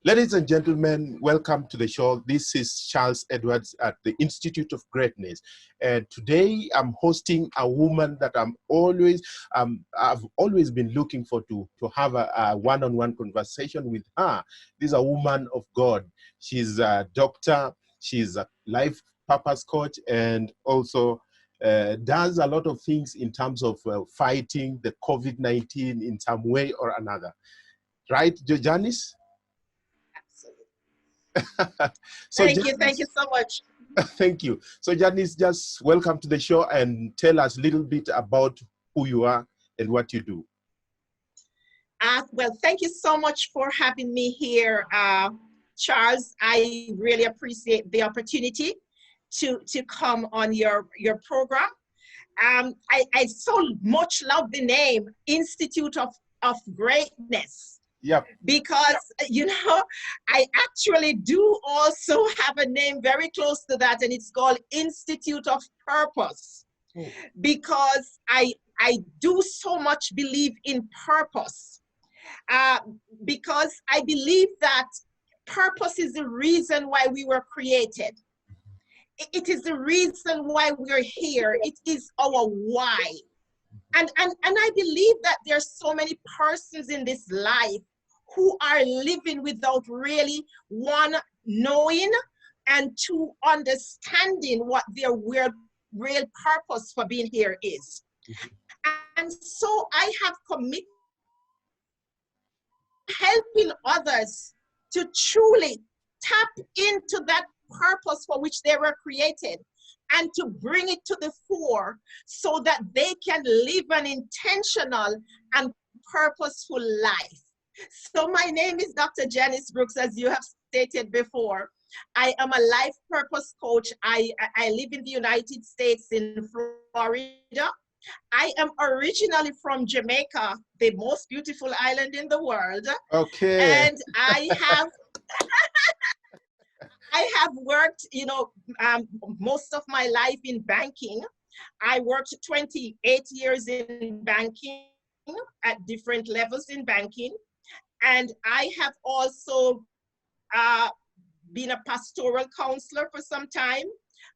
Ladies and gentlemen, welcome to the show. This is Charles Edwards at the Institute of Greatness. And today I'm hosting a woman that I've always been looking for to have a one-on-one conversation with her. This is a woman of God. She's a doctor, she's a life purpose coach, and also does a lot of things in terms of fighting the COVID-19 in some way or another. Right, Janice? So thank you so much. Thank you. So Janice, just welcome to the show and tell us a little bit about who you are and what you do. Well, thank you so much for having me here, Charles. I really appreciate the opportunity to come on your program. I so much love the name Institute of Greatness. Yep. Because, you know, I actually do also have a name very close to that, and it's called Institute of Purpose. Because I do so much believe in purpose. Because I believe that purpose is the reason why we were created. It is the reason why we're here. It is our why. And I believe that there's so many persons in this life who are living without really, one, knowing, and two, understanding what their real purpose for being here is. And so I have committed helping others to truly tap into that purpose for which they were created and to bring it to the fore so that they can live an intentional and purposeful life. So my name is Dr. Janice Brooks, as you have stated before. I am a life purpose coach. I live in the United States in Florida. I am originally from Jamaica, the most beautiful island in the world. Okay. And I have worked, you know, most of my life in banking. I worked 28 years in banking at different levels in banking. And I have also been a pastoral counselor for some time.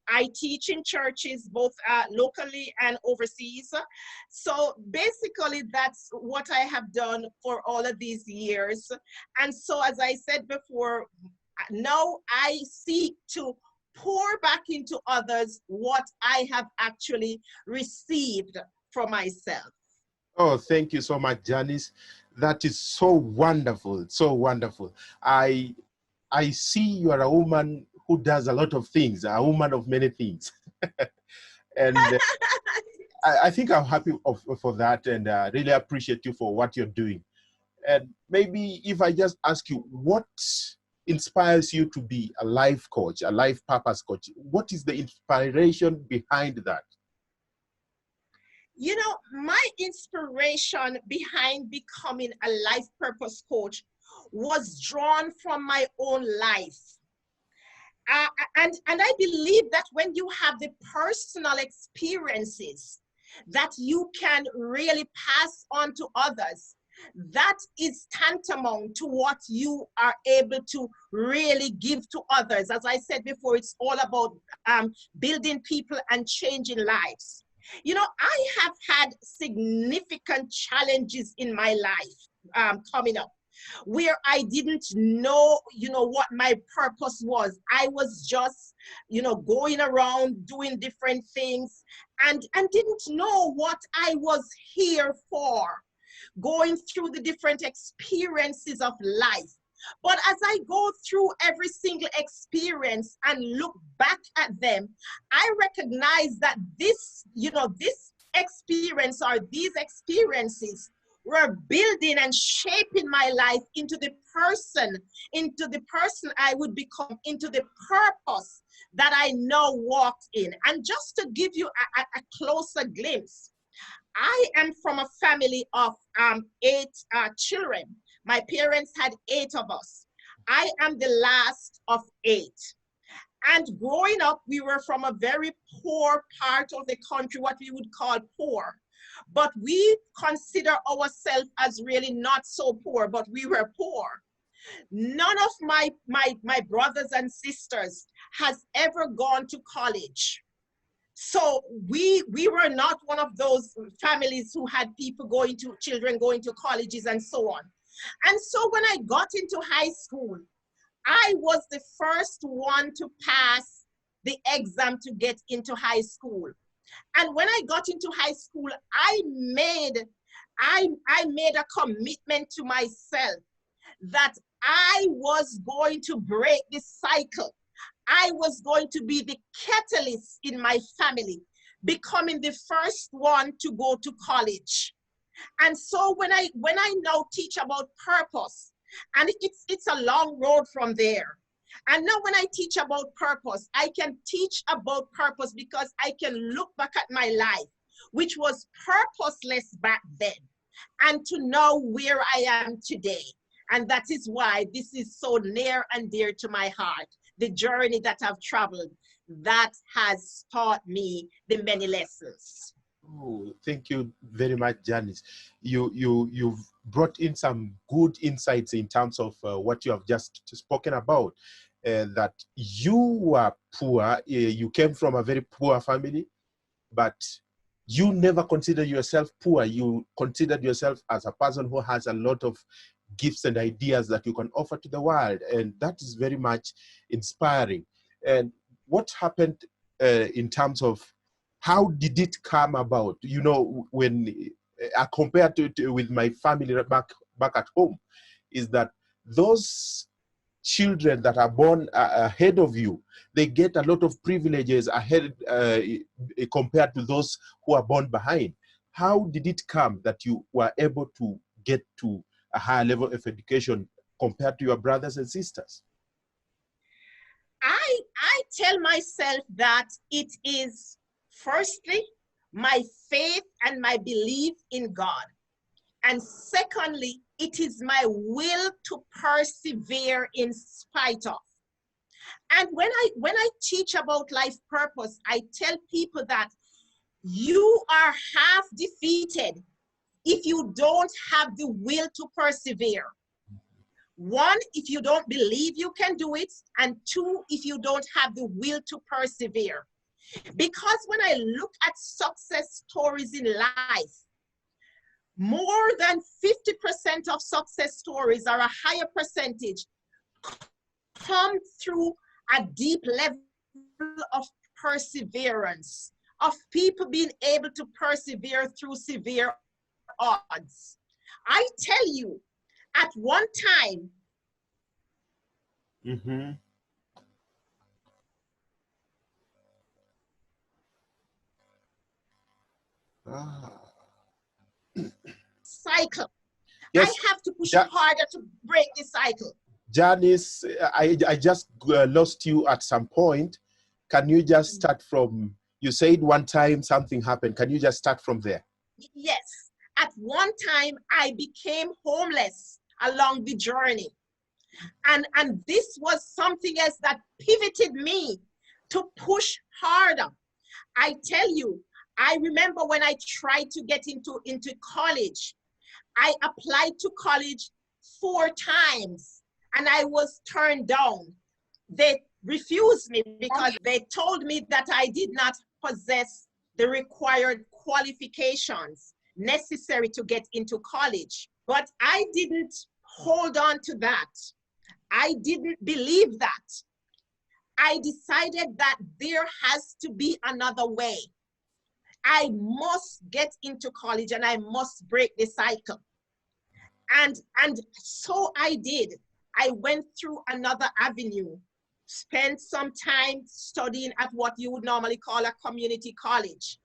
I teach in churches, both locally and overseas. So basically, that's what I have done for all of these years. And so, as I said before, now I seek to pour back into others what I have actually received for myself. Oh, thank you so much, Janice. That is so wonderful, so wonderful. I see you are a woman who does a lot of things, a woman of many things. And I think I'm happy for that, and really appreciate you for what you're doing. And maybe if I just ask you, what inspires you to be a life coach, a life purpose coach? What is the inspiration behind that? You know, my inspiration behind becoming a life purpose coach was drawn from my own life. And I believe that when you have the personal experiences that you can really pass on to others, that is tantamount to what you are able to really give to others. As I said before, it's all about building people and changing lives. You know, I have had significant challenges in my life coming up, where I didn't know, you know, what my purpose was. I was just, you know, going around doing different things and didn't know what I was here for, going through the different experiences of life. But as I go through every single experience and look back at them, I recognize that this, you know, this experience or these experiences were building and shaping my life into the person I would become, into the purpose that I now walked in. And just to give you a closer glimpse, I am from a family of 8 children. My parents had 8 of us. I am the last of 8. And growing up, we were from a very poor part of the country, what we would call poor. But we consider ourselves as really not so poor, but we were poor. None of my brothers and sisters has ever gone to college. So we were not one of those families who had children going to colleges and so on. And so when I got into high school, I was the first one to pass the exam to get into high school. And when I got into high school, I made a commitment to myself that I was going to break this cycle. I was going to be the catalyst in my family, becoming the first one to go to college. And so when I now teach about purpose, and it's a long road from there. And now when I teach about purpose, I can teach about purpose because I can look back at my life, which was purposeless back then, and to know where I am today. And that is why this is so near and dear to my heart. The journey that I've traveled, that has taught me the many lessons. Oh, thank you very much, Janice. You've brought in some good insights in terms of what you have just spoken about. That you were poor, you came from a very poor family, but you never considered yourself poor. You considered yourself as a person who has a lot of gifts and ideas that you can offer to the world, and that is very much inspiring. And what happened in terms of how did it come about? You know, when I compared to with my family back at home, is that those children that are born ahead of you, they get a lot of privileges ahead compared to those who are born behind. How did it come that you were able to get to a higher level of education compared to your brothers and sisters? I tell myself that it is firstly my faith and my belief in God. And secondly, it is my will to persevere in spite of. And when I teach about life purpose, I tell people that you are half defeated if you don't have the will to persevere. One, if you don't believe you can do it, and two, if you don't have the will to persevere. Because when I look at success stories in life, more than 50% of success stories, or a higher percentage, come through a deep level of perseverance, of people being able to persevere through severe odds. I tell you, at one time, cycle. Yes. I have to push harder to break the cycle. Janice, I just lost you at some point. Can you just start from, you said one time something happened. Can you just start from there? Yes. At one time, I became homeless along the journey. And this was something else that pivoted me to push harder. I tell you, I remember when I tried to get into college, I applied to college 4 times and I was turned down. They refused me because they told me that I did not possess the required qualifications necessary to get into college. But I didn't hold on to that. I didn't believe that. I decided that there has to be another way. I must get into college and I must break the cycle. And so I did. I went through another avenue, spent some time studying at what you would normally call a community college.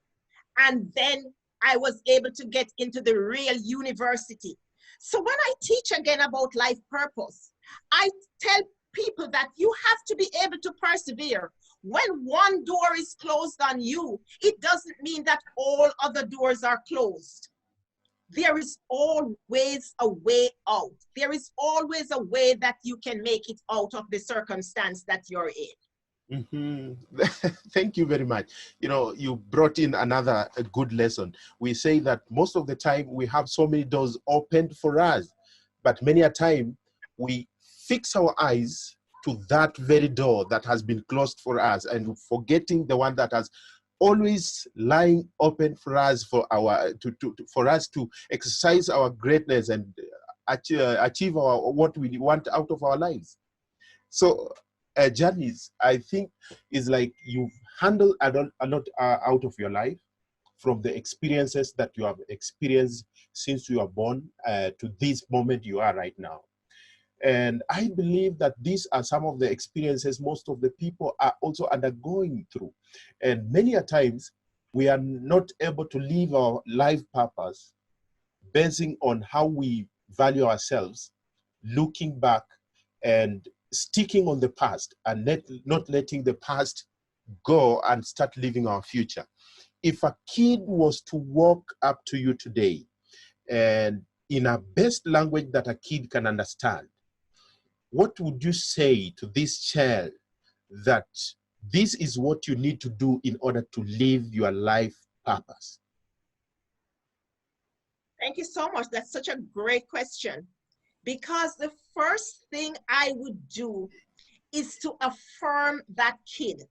And then I was able to get into the real university. So when I teach again about life purpose, I tell people that you have to be able to persevere. When one door is closed on you, it doesn't mean that all other doors are closed. There is always a way out. There is always a way that you can make it out of the circumstance that you're in. Thank you very much. You know, you brought in another good lesson. We say that most of the time we have so many doors opened for us, but many a time we fix our eyes to that very door that has been closed for us, and forgetting the one that has always lying open for us, for for us to exercise our greatness and achieve what we want out of our lives. So, Janice, I think is like you've handled a lot out of your life, from the experiences that you have experienced since you were born to this moment you are right now. And I believe that these are some of the experiences most of the people are also undergoing through. And many a times we are not able to live our life purpose basing on how we value ourselves, looking back and sticking on the past, and not letting the past go and start living our future. If a kid was to walk up to you today and in a best language that a kid can understand, what would you say to this child that this is what you need to do in order to live your life purpose? Thank you so much. That's such a great question. Because the first thing I would do is to affirm that kid.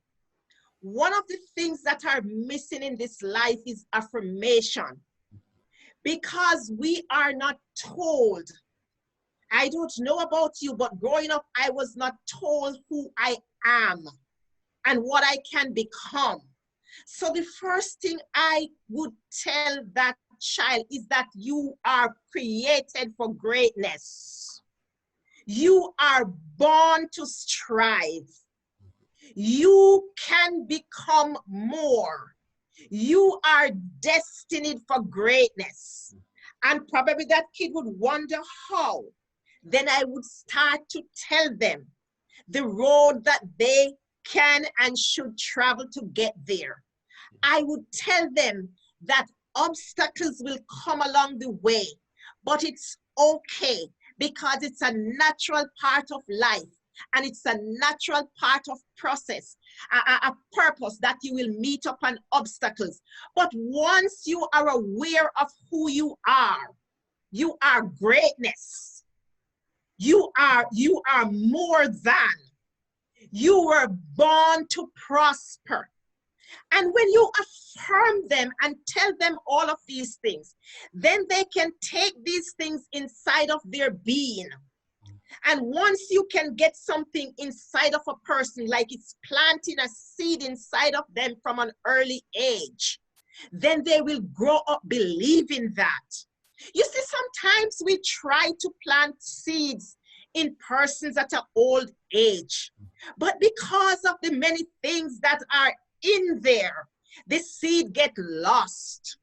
One of the things that are missing in this life is affirmation. Because we are not told. I don't know about you, but growing up, I was not told who I am and what I can become. So the first thing I would tell that child is that you are created for greatness. You are born to strive. You can become more. You are destined for greatness. And probably that kid would wonder how. Then I would start to tell them the road that they can and should travel to get there. I would tell them that obstacles will come along the way, but it's okay because it's a natural part of life and it's a natural part of process, a purpose that you will meet upon obstacles. But once you are aware of who you are greatness. You are more than. You were born to prosper. And when you affirm them and tell them all of these things, then they can take these things inside of their being. And once you can get something inside of a person, like it's planting a seed inside of them from an early age, then they will grow up believing that. You see, sometimes we try to plant seeds in persons at an old age, but because of the many things that are in there, the seed get lost.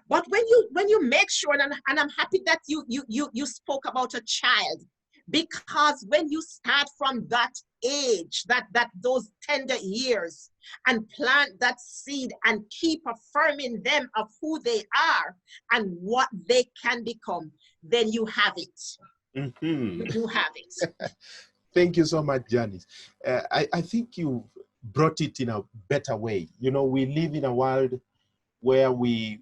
But when you make sure, and I'm happy that you spoke about a child, because when you start from that age, that those tender years, and plant that seed and keep affirming them of who they are and what they can become, then you have it. Mm-hmm. You have it. Thank you so much, Janice. I think you brought it in a better way. You know, we live in a world where we,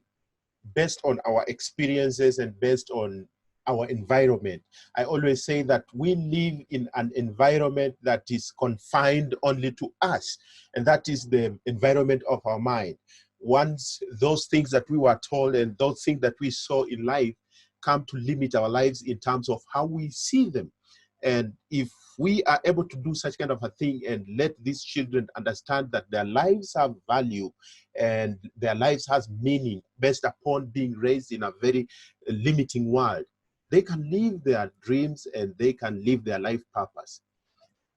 based on our experiences and based on our environment, I always say that we live in an environment that is confined only to us, and that is the environment of our mind. Once those things that we were told and those things that we saw in life come to limit our lives in terms of how we see them. And if we are able to do such kind of a thing and let these children understand that their lives have value and their lives has meaning based upon being raised in a very limiting world, they can live their dreams and they can live their life purpose.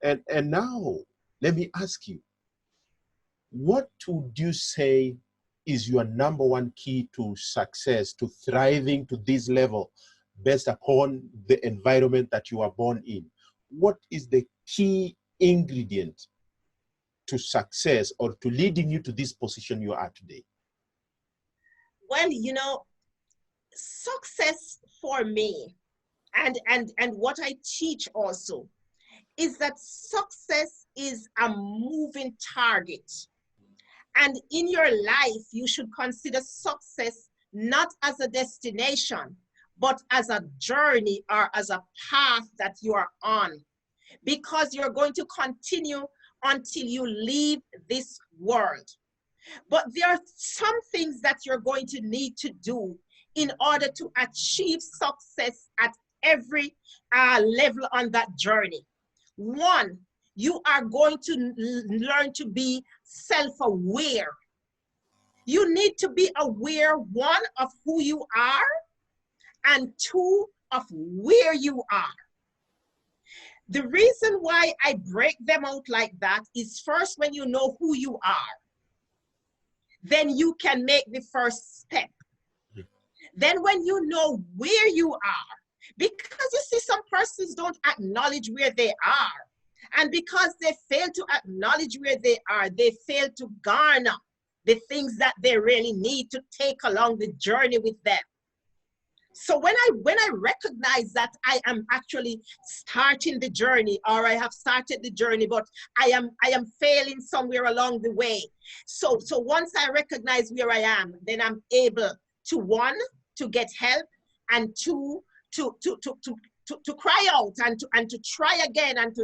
And now, let me ask you, what would you say is your number one key to success, to thriving to this level based upon the environment that you are born in? What is the key ingredient to success or to leading you to this position you are today? Well, you know, success for me, and what I teach also, is that success is a moving target. And in your life, you should consider success not as a destination, but as a journey or as a path that you are on. because you're going to continue until you leave this world. But there are some things that you're going to need to do in order to achieve success at every level on that journey. One, you are going to learn to be self-aware. You need to be aware, one, of who you are, and two, of where you are. The reason why I break them out like that is, first, when you know who you are, then you can make the first step. Then when you know where you are, because you see, some persons don't acknowledge where they are. And because they fail to acknowledge where they are, they fail to garner the things that they really need to take along the journey with them. So when I recognize that I am actually starting the journey, or I have started the journey, but I am failing somewhere along the way. So once I recognize where I am, then I'm able to, one, to get help, and two, to cry out and to try again, and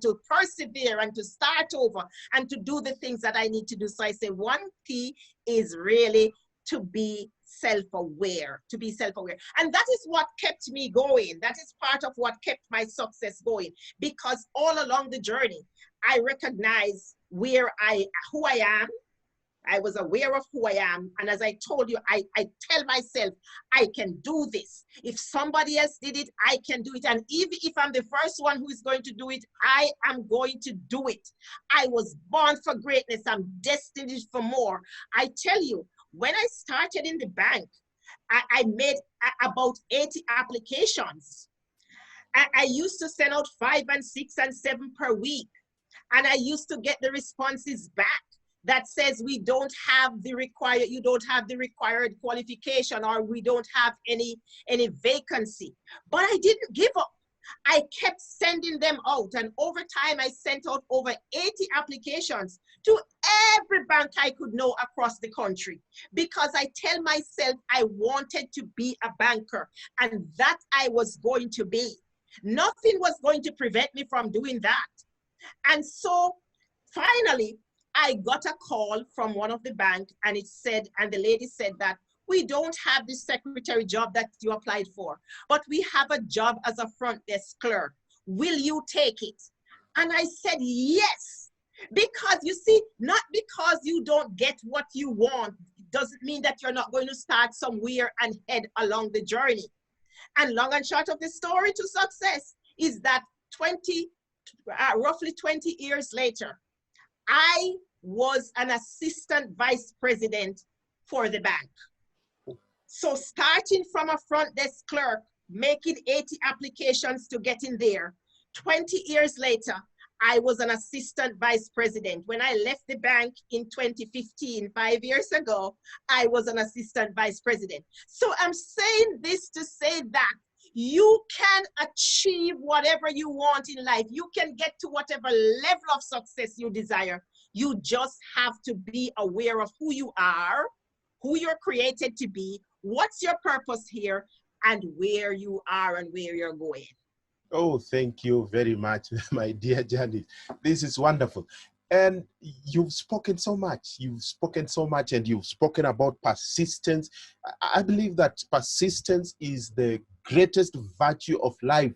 to persevere, and to start over, and to do the things that I need to do. So I say one key is really to be self-aware, And that is what kept me going. That is part of what kept my success going, because all along the journey, I recognize who I am. I was aware of who I am. And as I told you, I tell myself, I can do this. If somebody else did it, I can do it. And even if I'm the first one who is going to do it, I am going to do it. I was born for greatness. I'm destined for more. I tell you, when I started in the bank, I made about 80 applications. I used to send out 5 and 6 and 7 per week. And I used to get the responses back that says, you don't have the required qualification, or we don't have any vacancy. But I didn't give up. I kept sending them out, and over time I sent out over 80 applications to every bank I could know across the country, because I tell myself I wanted to be a banker, and that I was going to be. Nothing was going to prevent me from doing that. And so finally, I got a call from one of the banks, and the lady said that, we don't have the secretary job that you applied for, but we have a job as a front desk clerk. Will you take it? And I said, yes. Because you see, not because you don't get what you want, doesn't mean that you're not going to start somewhere and head along the journey. And long and short of the story to success is that roughly 20 years later, I was an assistant vice president for the bank. So starting from a front desk clerk, making 80 applications to get in there, 20 years later, I was an assistant vice president. When I left the bank in 2015, 5 years ago, I was an assistant vice president. So I'm saying this to say that you can achieve whatever you want in life. You can get to whatever level of success you desire. You just have to be aware of who you are, who you're created to be, what's your purpose here, and where you are and where you're going. Oh, thank you very much, my dear Janice. This is wonderful. And you've spoken so much. You've spoken so much, and you've spoken about persistence. I believe that persistence is the greatest virtue of life,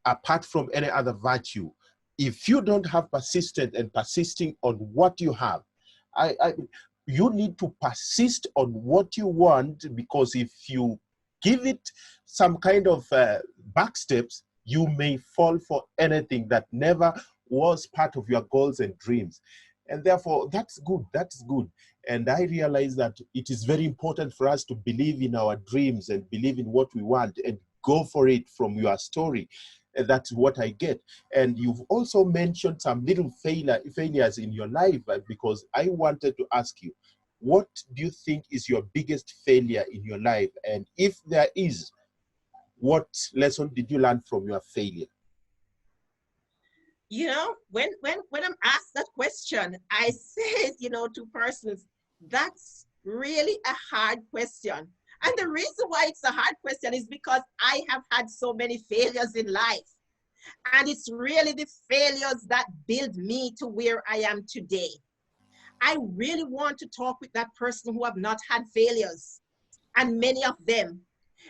apart from any other virtue. If you don't have persistence and persisting on what you have, you need to persist on what you want, because if you give it some kind of back steps, you may fall for anything that never was part of your goals and dreams. And therefore, that's good. That's good. And I realize that it is very important for us to believe in our dreams and believe in what we want and go for it. From your story, and that's what I get. And you've also mentioned some little failures in your life, because I wanted to ask you, what do you think is your biggest failure in your life? And if there is, what lesson did you learn from your failure? You know, when I'm asked that question, I say, to persons, that's really a hard question. And the reason why it's a hard question is because I have had so many failures in life. And it's really the failures that build me to where I am today. I really want to talk with that person who have not had failures, and many of them,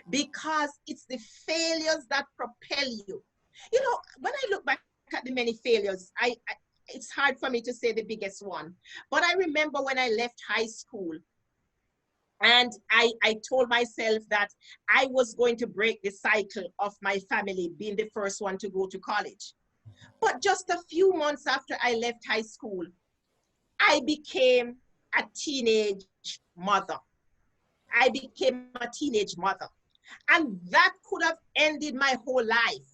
because it's the failures that propel you. You know, when I look back at the many failures, it's hard for me to say the biggest one. But I remember when I left high school, and I told myself that I was going to break the cycle of my family being the first one to go to college. But just a few months after I left high school, I became a teenage mother. I became a teenage mother. And that could have ended my whole life.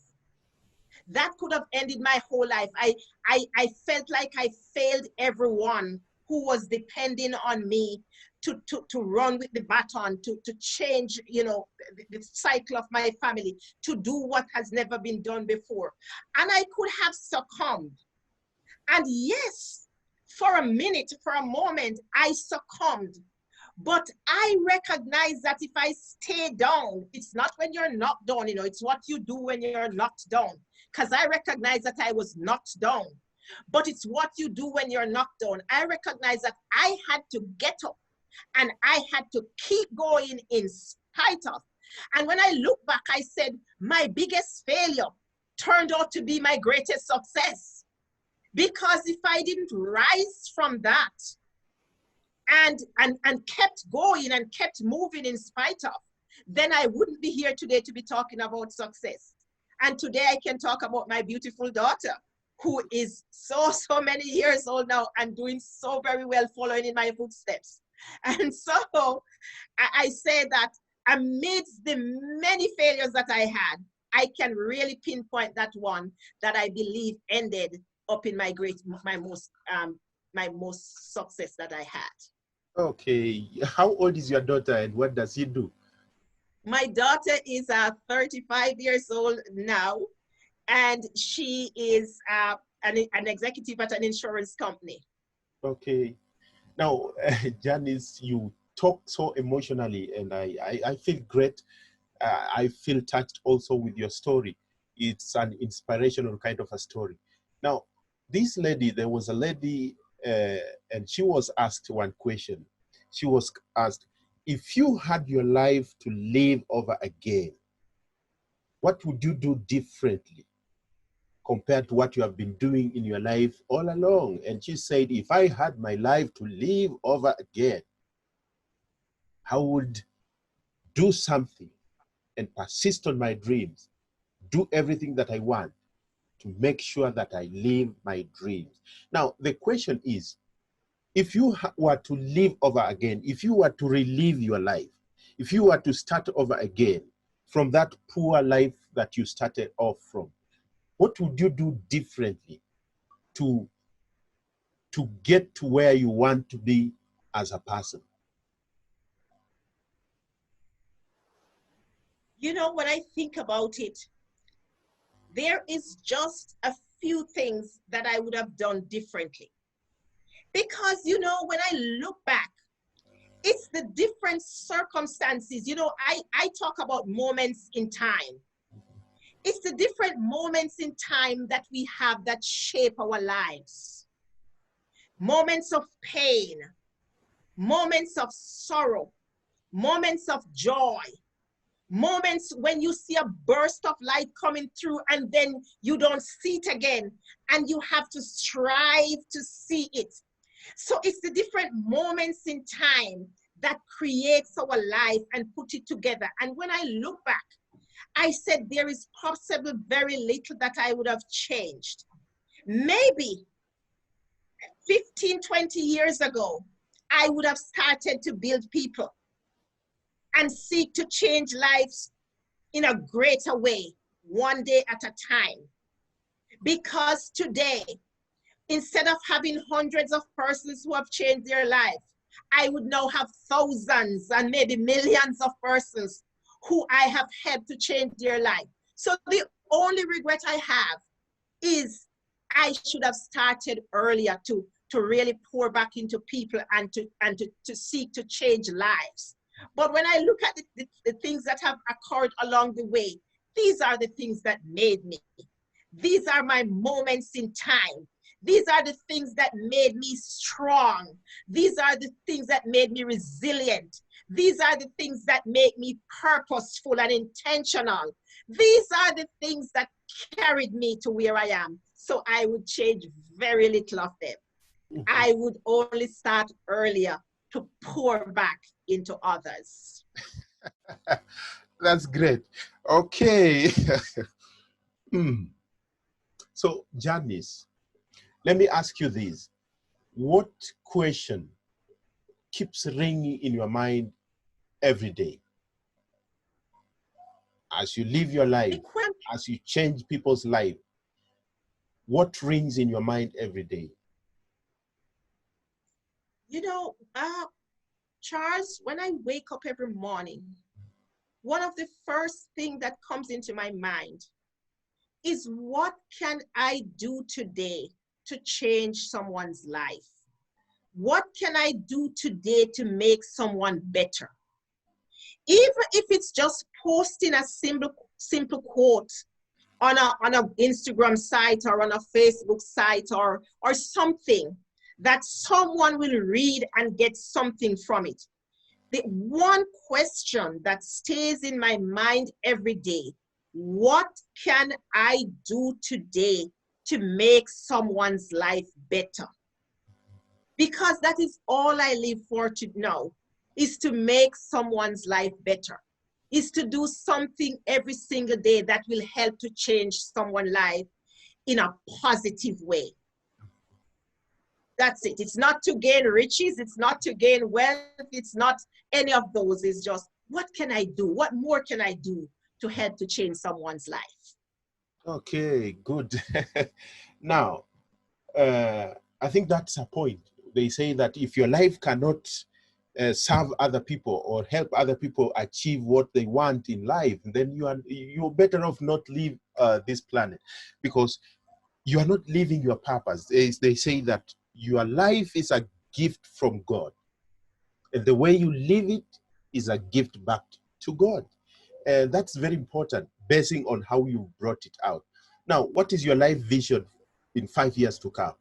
That could have ended my whole life. I felt like I failed everyone who was depending on me to run with the baton, to change, you know, the cycle of my family, to do what has never been done before. And I could have succumbed. And yes, for a minute, for a moment, I succumbed. But I recognize that if I stay down, it's not when you're knocked down, you know, it's what you do when you're knocked down. Because I recognize that I was knocked down. But it's what you do when you're knocked down. I recognize that I had to get up and I had to keep going in spite of. And when I look back, I said, my biggest failure turned out to be my greatest success. Because if I didn't rise from that, and kept going and kept moving in spite of, then I wouldn't be here today to be talking about success. And today I can talk about my beautiful daughter, who is so many years old now and doing so very well, following in my footsteps. And so I say that amidst the many failures that I had, I can really pinpoint that one that I believe ended up in my most success that I had. Okay. How old is your daughter and what does she do? My daughter is 35 years old now, and she is an executive at an insurance company. Okay. Now, Janice, you talk so emotionally, and I feel great. I feel touched also with your story. It's an inspirational kind of a story. Now, this lady, there was a lady, and she was asked one question. She was asked, if you had your life to live over again, what would you do differently compared to what you have been doing in your life all along? And she said, if I had my life to live over again, I would do something and persist on my dreams, do everything that I want to make sure that I live my dreams. Now, the question is, if you were to live over again, if you were to relive your life, if you were to start over again from that poor life that you started off from, what would you do differently to get to where you want to be as a person? You know, when I think about it, there is just a few things that I would have done differently. Because, you know, when I look back, it's the different circumstances. You know, I talk about moments in time. It's the different moments in time that we have that shape our lives. Moments of pain, moments of sorrow, moments of joy, moments when you see a burst of light coming through and then you don't see it again and you have to strive to see it. So it's the different moments in time that creates our life and put it together. And when I look back, I said there is possibly very little that I would have changed. Maybe 15, 20 years ago, I would have started to build people and seek to change lives in a greater way, one day at a time. Because today, instead of having hundreds of persons who have changed their life, I would now have thousands and maybe millions of persons who I have helped to change their life. So the only regret I have is I should have started earlier to really pour back into people and to seek to change lives. But when I look at the things that have occurred along the way, these are the things that made me. These are my moments in time. These are the things that made me strong. These are the things that made me resilient. These are the things that make me purposeful and intentional. These are the things that carried me to where I am. So I would change very little of them. I would only start earlier to pour back into others. That's great. Okay. So, Janice, let me ask you this. What question keeps ringing in your mind every day? As you live your life, as you change people's life, what rings in your mind every day? You know, Charles, when I wake up every morning, one of the first things that comes into my mind is, what can I do today to change someone's life? What can I do today to make someone better? Even if it's just posting a simple quote on an Instagram site or on a Facebook site or something that someone will read and get something from it. The one question that stays in my mind every day: what can I do today to make someone's life better? Because that is all I live for to know, is to make someone's life better, is to do something every single day that will help to change someone's life in a positive way. That's it. It's not to gain riches. It's not to gain wealth. It's not any of those. It's just, what can I do? What more can I do to help to change someone's life? Okay, good. Now, I think that's a point. They say that if your life cannot serve other people or help other people achieve what they want in life, then you're better off not leave this planet, because you are not living your purpose. They say that your life is a gift from God, and the way you live it is a gift back to God. And that's very important, basing on how you brought it out. Now, what is your life vision in 5 years to come?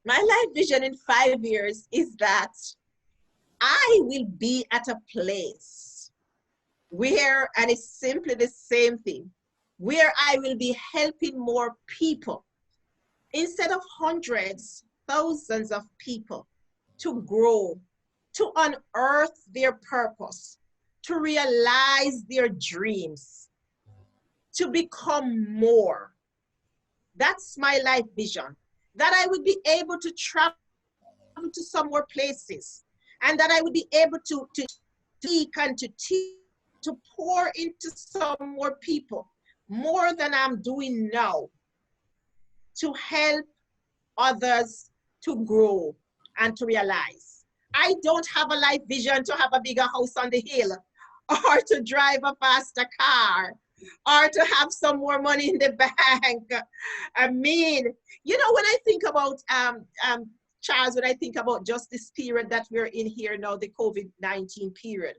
My life vision in 5 years is that I will be at a place where, and it's simply the same thing, where I will be helping more people, instead of hundreds, thousands of people, to grow, to unearth their purpose, to realize their dreams, to become more. That's my life vision. That I would be able to travel to some more places, and that I would be able to speak and to teach, to pour into some more people, more than I'm doing now, to help others to grow and to realize. I don't have a life vision to have a bigger house on the hill, or to drive a faster car, or to have some more money in the bank. I mean, you know, when I think about, Charles, when I think about just this period that we're in here now, the COVID-19 period,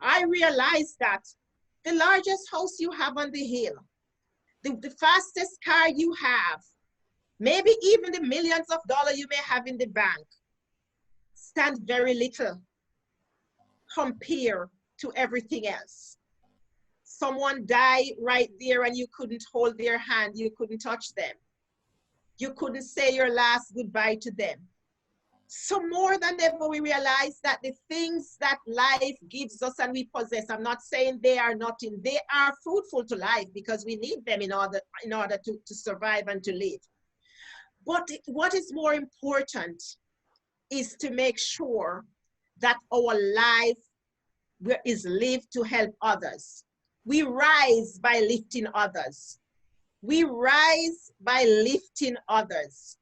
I realize that the largest house you have on the hill, the fastest car you have, maybe even the millions of dollars you may have in the bank, stand very little compared to everything else. Someone died right there and you couldn't hold their hand, you couldn't touch them. You couldn't say your last goodbye to them. So more than ever, we realize that the things that life gives us and we possess, I'm not saying they are nothing, they are fruitful to life, because we need them in order to survive and to live. But what is more important is to make sure that our life is lived to help others. We rise by lifting others. We rise by lifting others.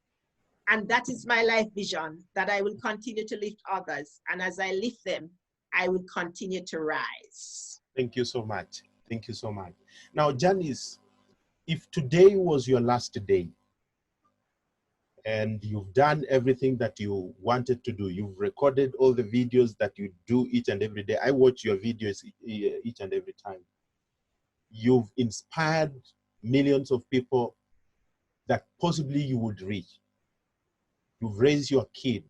And that is my life vision, that I will continue to lift others. And as I lift them, I will continue to rise. Thank you so much. Thank you so much. Now, Janice, if today was your last day and you've done everything that you wanted to do, you've recorded all the videos that you do each and every day. I watch your videos each and every time. You've inspired millions of people that possibly you would reach. You've raised your kid.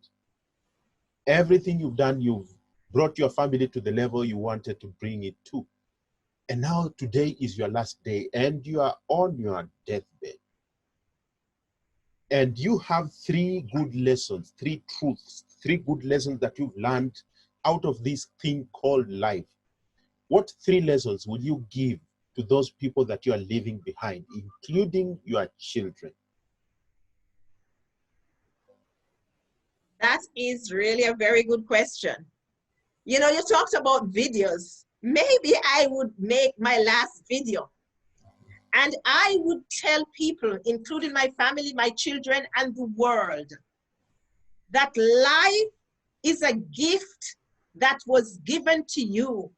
Everything you've done, you've brought your family to the level you wanted to bring it to. And now today is your last day and you are on your deathbed. And you have three good lessons, three truths, three good lessons that you've learned out of this thing called life. What three lessons will you give to those people that you are leaving behind, including your children? That is really a very good question. You know, you talked about videos. Maybe I would make my last video and I would tell people, including my family, my children, and the world, that life is a gift that was given to you.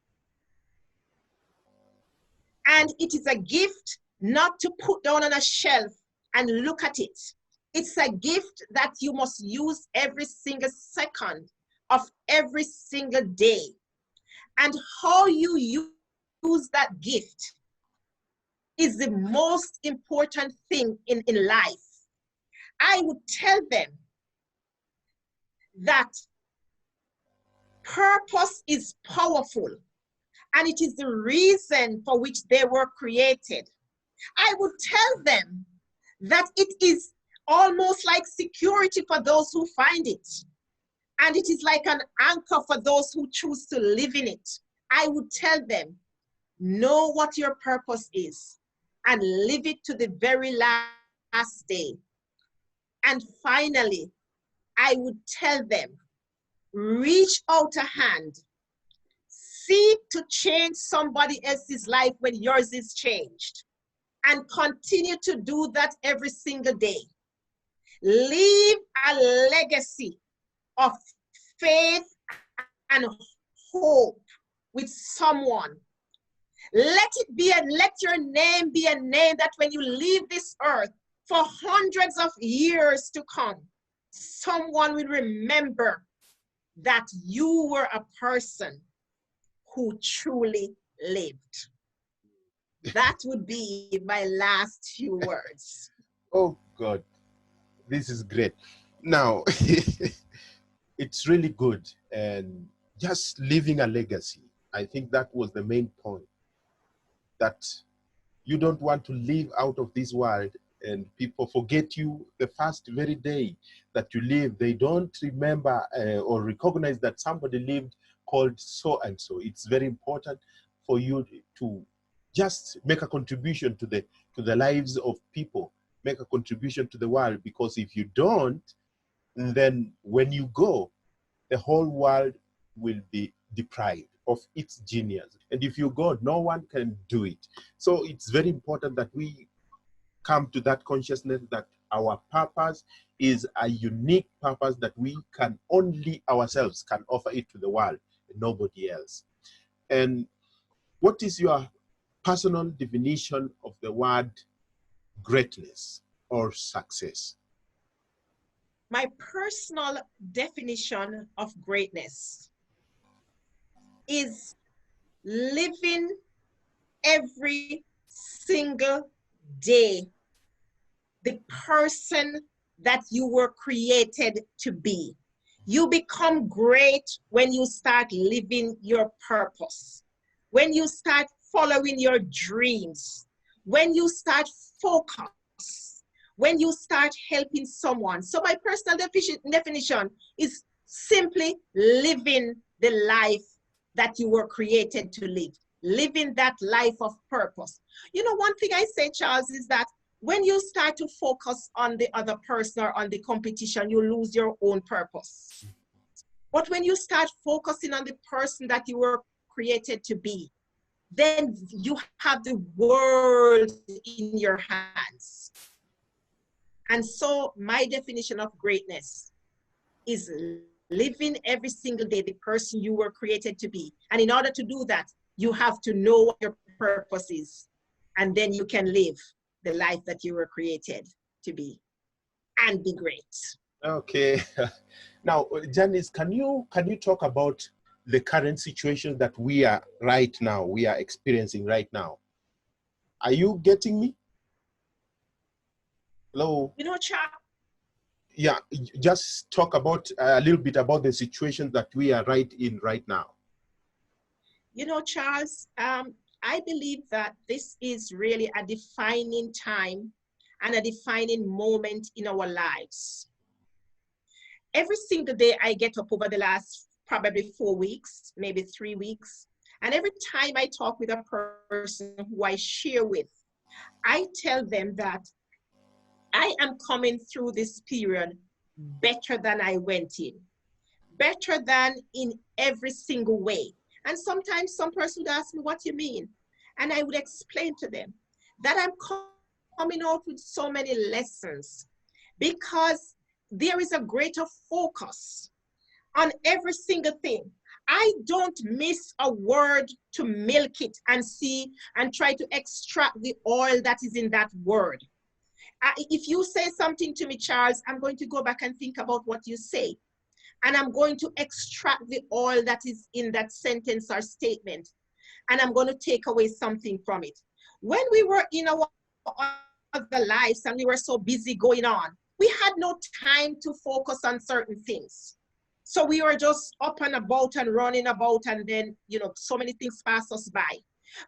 And it is a gift not to put down on a shelf and look at it. It's a gift that you must use every single second of every single day. And how you use that gift is the most important thing in life. I would tell them that purpose is powerful and it is the reason for which they were created. I would tell them that it is almost like security for those who find it. And it is like an anchor for those who choose to live in it. I would tell them, know what your purpose is and live it to the very last day. And finally, I would tell them, reach out a hand. Seek to change somebody else's life when yours is changed. And continue to do that every single day. Leave a legacy of faith and hope with someone. Let your name be a name that when you leave this earth for hundreds of years to come, someone will remember that you were a person who truly lived. That would be my last few words. Oh God, this is great. Now, it's really good. And just leaving a legacy, I think that was the main point. That you don't want to live out of this world and people forget you the first very day that you live. They don't remember or recognize that somebody lived called so and so. It's very important for you to just make a contribution to the lives of people, make a contribution to the world, because if you don't, then when you go, the whole world will be deprived of its genius. And if you go, no one can do it. So it's very important that we come to that consciousness that our purpose is a unique purpose that we can only ourselves can offer it to the world, and nobody else. And what is your personal definition of the word greatness or success? My personal definition of greatness is living every single day the person that you were created to be. You become great when you start living your purpose, when you start following your dreams, when you start focus, when you start helping someone. So my personal definition is simply living the life that you were created to live, living that life of purpose. You know, one thing I say, Charles, is that when you start to focus on the other person or on the competition, you lose your own purpose. But when you start focusing on the person that you were created to be, then you have the world in your hands. And so my definition of greatness is living every single day the person you were created to be. And in order to do that, you have to know what your purpose is. And then you can live the life that you were created to be and be great. Okay. Now, Janice, can you talk about the current situation that we are experiencing right now? Are you getting me? Hello? You know, Charles, Yeah, just talk about a little bit about the situation that we are right in right now. Charles, I believe that this is really a defining time and a defining moment in our lives. Every single day I get up over the last probably 4 weeks, maybe 3 weeks, and every time I talk with a person who I share with, I tell them that I am coming through this period better than I went in, better than in every single way. And sometimes some person would ask me, what do you mean? And I would explain to them that I'm coming out with so many lessons because there is a greater focus on every single thing. I don't miss a word to milk it and see and try to extract the oil that is in that word. If you say something to me, Charles, I'm going to go back and think about what you say. And I'm going to extract the oil that is in that sentence or statement. And I'm going to take away something from it. When we were in our other lives and we were so busy going on, we had no time to focus on certain things. So we were just up and about and running about, and then, so many things passed us by.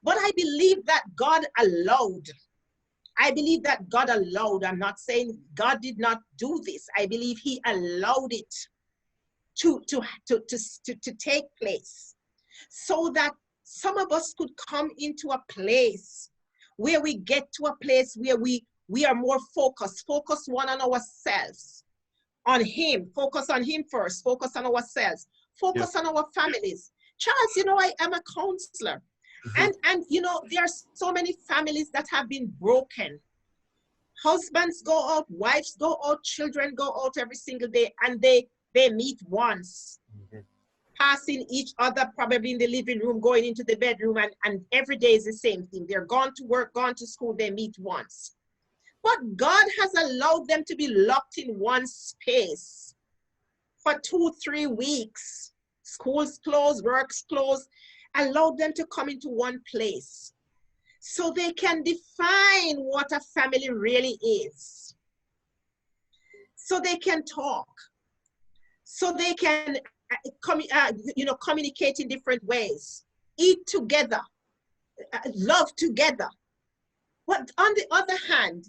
But I believe that God allowed. I'm not saying God did not do this. I believe he allowed it to take place so that some of us could come into a place where we get to a place where we are more focused, focus one on ourselves, on him, focus on him first, focus on ourselves, focus on our families. Charles, I am a counselor. And there are so many families that have been broken. Husbands go out, wives go out, children go out every single day, and they meet once, passing each other probably in the living room, going into the bedroom, and every day is the same thing. They're gone to work, gone to school, they meet once. But God has allowed them to be locked in one space for 2-3 weeks. Schools closed, works closed, allowed them to come into one place so they can define what a family really is. So they can talk. So they can communicate in different ways, eat together, love together. But on the other hand,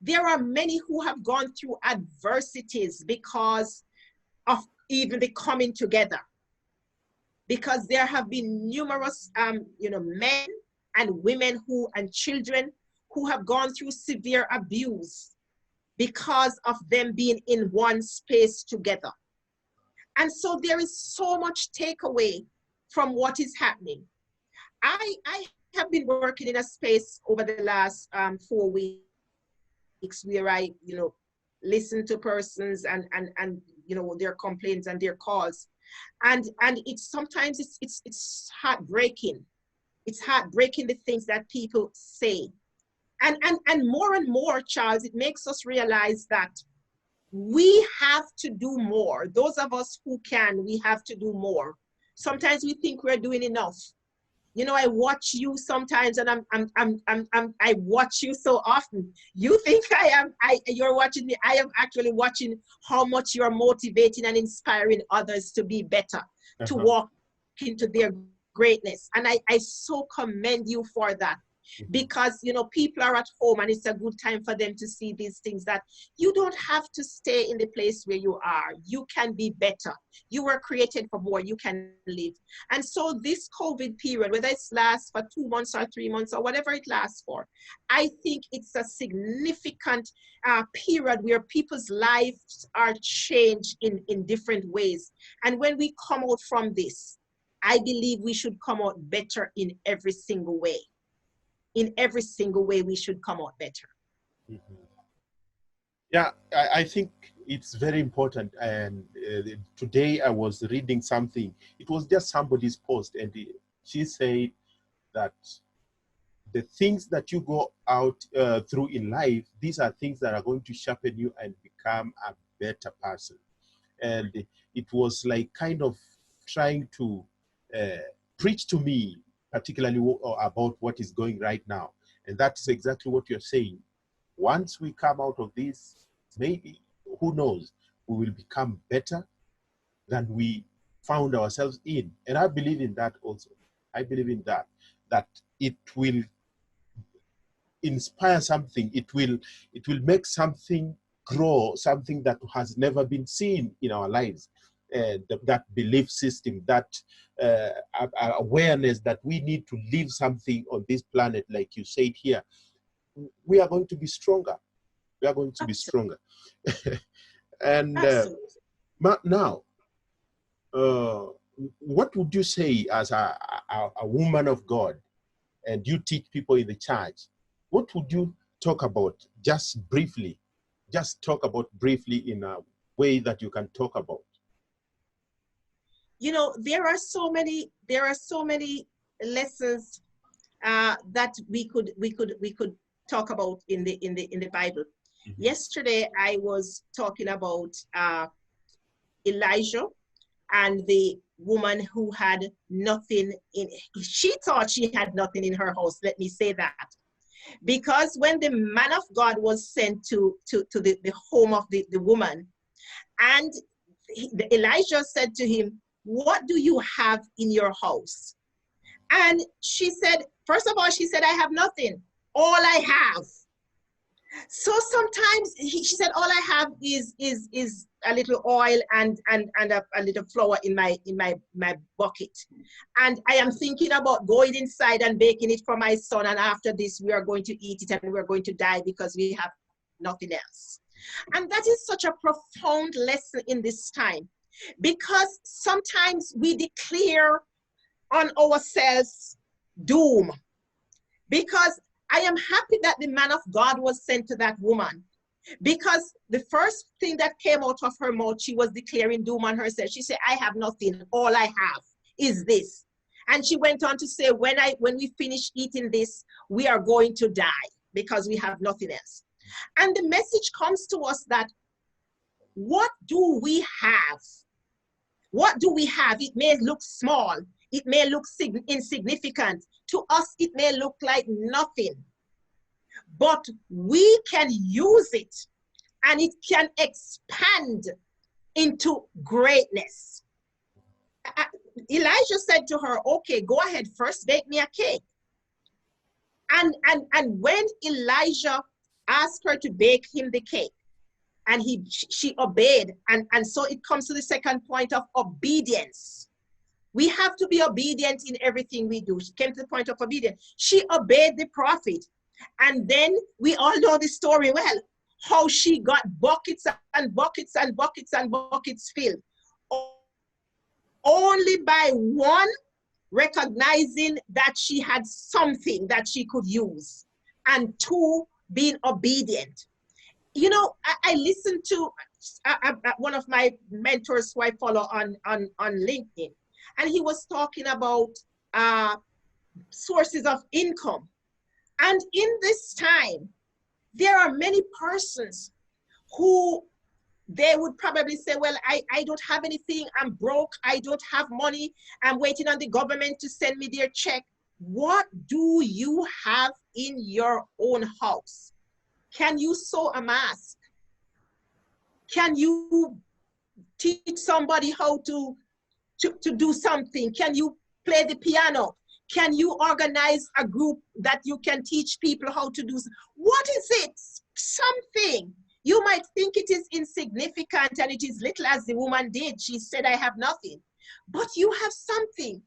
there are many who have gone through adversities because of even the coming together. Because there have been numerous, men and women and children who have gone through severe abuse because of them being in one space together. And so there is so much takeaway from what is happening. I have been working in a space over the last 4 weeks where I, listen to persons and their complaints and their calls. And it's sometimes it's heartbreaking. It's heartbreaking, the things that people say. And more, Charles, it makes us realize that we have to do more. Those of us who can, we have to do more. Sometimes we think we're doing enough. I watch you sometimes, and I watch you so often. You think you're watching me. I am actually watching how much you're motivating and inspiring others to be better, to walk into their greatness. And I so commend you for that. Because people are at home, and it's a good time for them to see these things, that you don't have to stay in the place where you are. You can be better. You were created for more. You can live. And so this COVID period, whether it lasts for 2 months or 3 months or whatever it lasts for, I think it's a significant period where people's lives are changed in different ways. And when we come out from this, I believe we should come out better in every single way. In every single way, we should come out better. Yeah, I think it's very important. And today I was reading something. It was just somebody's post, and she said that the things that you go out through in life, these are things that are going to sharpen you and become a better person. And it was like kind of trying to preach to me, particularly about what is going right now. And that is exactly what you're saying. Once we come out of this, maybe, who knows, we will become better than we found ourselves in. And I believe in that also. I believe in that it will inspire something. It will make something grow, something that has never been seen in our lives. That belief system, that awareness that we need to live something on this planet, like you said here, we are going to be stronger. We are going to be stronger. And now, what would you say as a woman of God, and you teach people in the church? What would you talk about just briefly? Just talk about briefly in a way that you can talk about. You know, there are so many lessons that we could talk about in the Bible. Mm-hmm. Yesterday I was talking about Elijah and the woman who had nothing she thought she had nothing in her house. Let me say that. Because when the man of God was sent to the home of the woman, and Elijah said to him, "What do you have in your house?" And she said, first of all, she said, "I have nothing. All I have." So sometimes she said, "All I have is a little oil and a little flour in my bucket. And I am thinking about going inside and baking it for my son. And after this, we are going to eat it and we're going to die because we have nothing else." And that is such a profound lesson in this time, because sometimes we declare on ourselves doom. Because I am happy that the man of God was sent to that woman, because the first thing that came out of her mouth, she was declaring doom on herself. She said, "I have nothing. All I have is this." And she went on to say, when we finish eating this, we are going to die because we have nothing else. And the message comes to us that what do we have? What do we have? It may look small. It may look insignificant. To us, it may look like nothing. But we can use it, and it can expand into greatness. Elijah said to her, "Okay, go ahead, first bake me a cake." And when Elijah asked her to bake him the cake, and she obeyed, and so it comes to the second point of obedience. We have to be obedient in everything we do. She came to the point of obedience. She obeyed the prophet. And then we all know the story well, how she got buckets and buckets and buckets and buckets filled. Only by one, recognizing that she had something that she could use, and two, being obedient. You know, I listened to one of my mentors who I follow on LinkedIn, and he was talking about sources of income. And in this time, there are many persons who they would probably say, "Well, I don't have anything. I'm broke. I don't have money. I'm waiting on the government to send me their check." What do you have in your own house? Can you sew a mask? Can you teach somebody how to do something? Can you play the piano? Can you organize a group that you can teach people how to do? What is it? Something. You might think it is insignificant and it is little, as the woman did. She said, "I have nothing." But you have something.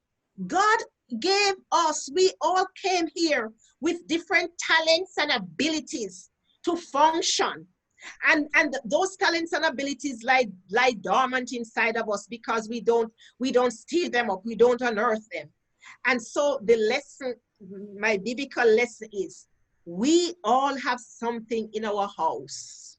God gave us, we all came here with different talents and abilities to function. And those talents and abilities lie dormant inside of us because we don't stir them up, we don't unearth them. And so the lesson, my biblical lesson is, we all have something in our house,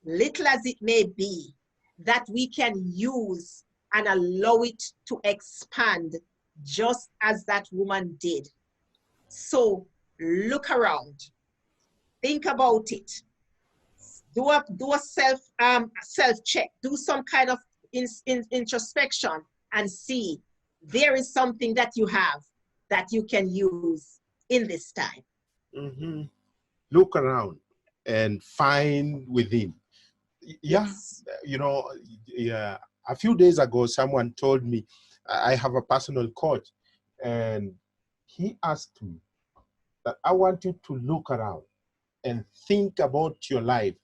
little as it may be, that we can use and allow it to expand, just as that woman did. So look around, think about it, do a self check, do some kind of introspection, and see there is something that you have that you can use in this time. Mhm. Look around and find within. Yeah, Yes. you know, yeah. A few days ago, someone told me I have a personal coach, and he asked me that I want you to look around and think about your life,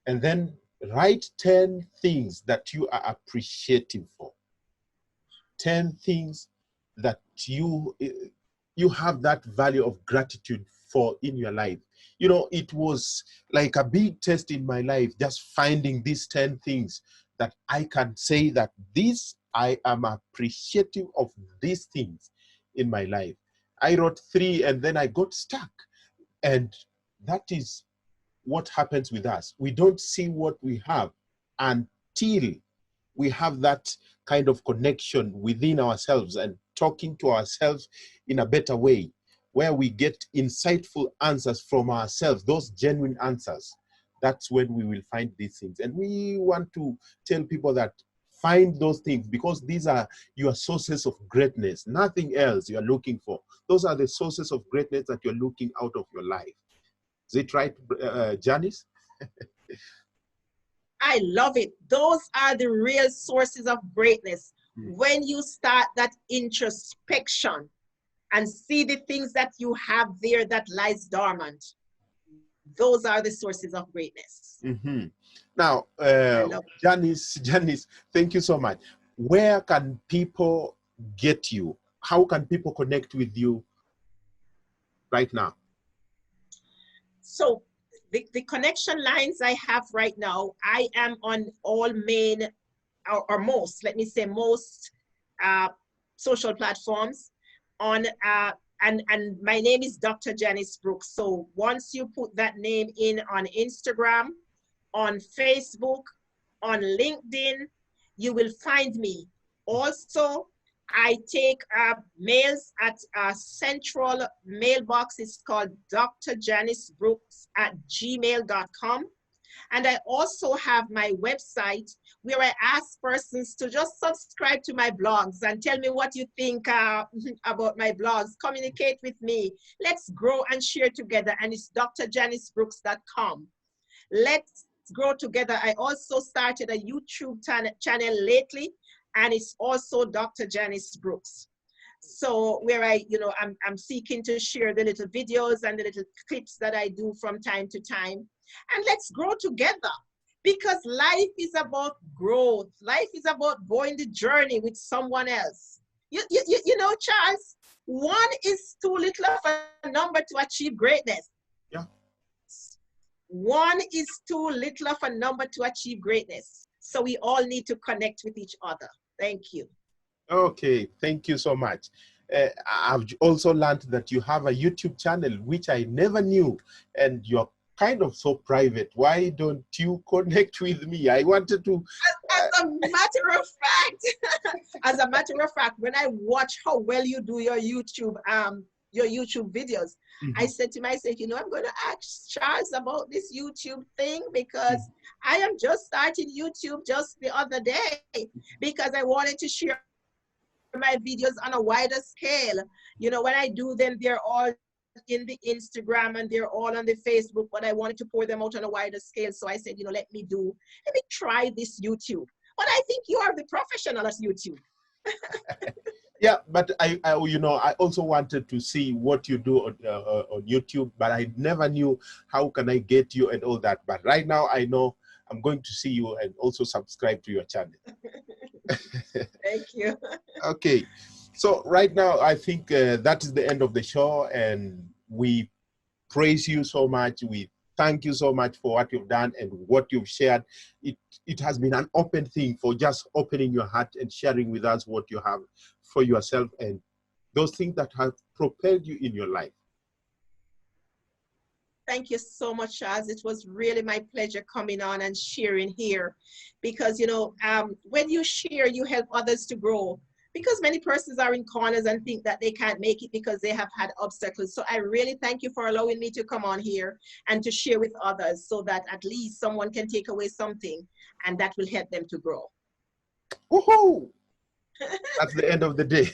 and then write 10 things that you are appreciative for. 10 things that you have that value of gratitude for in your life. You know, it was like a big test in my life, just finding these 10 things that I can say that this, I am appreciative of these things in my life. I wrote 3 and then I got stuck. And that is what happens with us. We don't see what we have until we have that kind of connection within ourselves and talking to ourselves in a better way, where we get insightful answers from ourselves, those genuine answers. That's when we will find these things. And we want to tell people that find those things, because these are your sources of greatness, nothing else you are looking for. Those are the sources of greatness that you're looking out of your life. Is it right, Janice? I love it. Those are the real sources of greatness. When you start that introspection and see the things that you have there that lies dormant, those are the sources of greatness. Mm-hmm. Now, I love it. Janice, thank you so much. Where can people get you? How can people connect with you right now? So the connection lines I have right now, I am on all main or most, let me say most uh, social platforms on and my name is Dr. Janice Brooks. So once you put that name in on Instagram, on Facebook, on LinkedIn, you will find me. Also, I take mails at a central mailbox. It's called drjanicebrooks@gmail.com. And I also have my website where I ask persons to just subscribe to my blogs and tell me what you think about my blogs. Communicate with me. Let's grow and share together. And it's drjanicebrooks.com. Let's grow together. I also started a YouTube channel lately, and it's also Dr. Janice Brooks. So where I'm seeking to share the little videos and the little clips that I do from time to time. And let's grow together, because life is about growth. Life is about going the journey with someone else. You know, Charles, one is too little of a number to achieve greatness. Yeah. One is too little of a number to achieve greatness. So we all need to connect with each other. Thank you. Okay, thank you so much. I've also learned that you have a YouTube channel, which I never knew, and you're kind of so private. Why don't you connect with me? I wanted to. As a matter of fact, as a matter of fact, when I watch how well you do your YouTube videos, I said to myself, you know, I'm going to ask Charles about this YouTube thing, because I am just starting YouTube just the other day, because I wanted to share my videos on a wider scale. You know, when I do them, they're all in the Instagram and they're all on the Facebook, but I wanted to pour them out on a wider scale. So I said, you know, let me try this YouTube. But I think you are the professional at YouTube. Yeah, but I also wanted to see what you do on YouTube, but I never knew how can I get you and all that. But right now I know I'm going to see you and also subscribe to your channel. Thank you. Okay, so right now I think that is the end of the show, and we praise you so much. We thank you so much for what you've done and what you've shared. It has been an open thing for just opening your heart and sharing with us what you have for yourself and those things that have propelled you in your life. Thank you so much, Charles. It was really my pleasure coming on and sharing here, because, you know, when you share, you help others to grow, because many persons are in corners and think that they can't make it because they have had obstacles. So I really thank you for allowing me to come on here and to share with others, so that at least someone can take away something and that will help them to grow. Woohoo! That's the end of the day.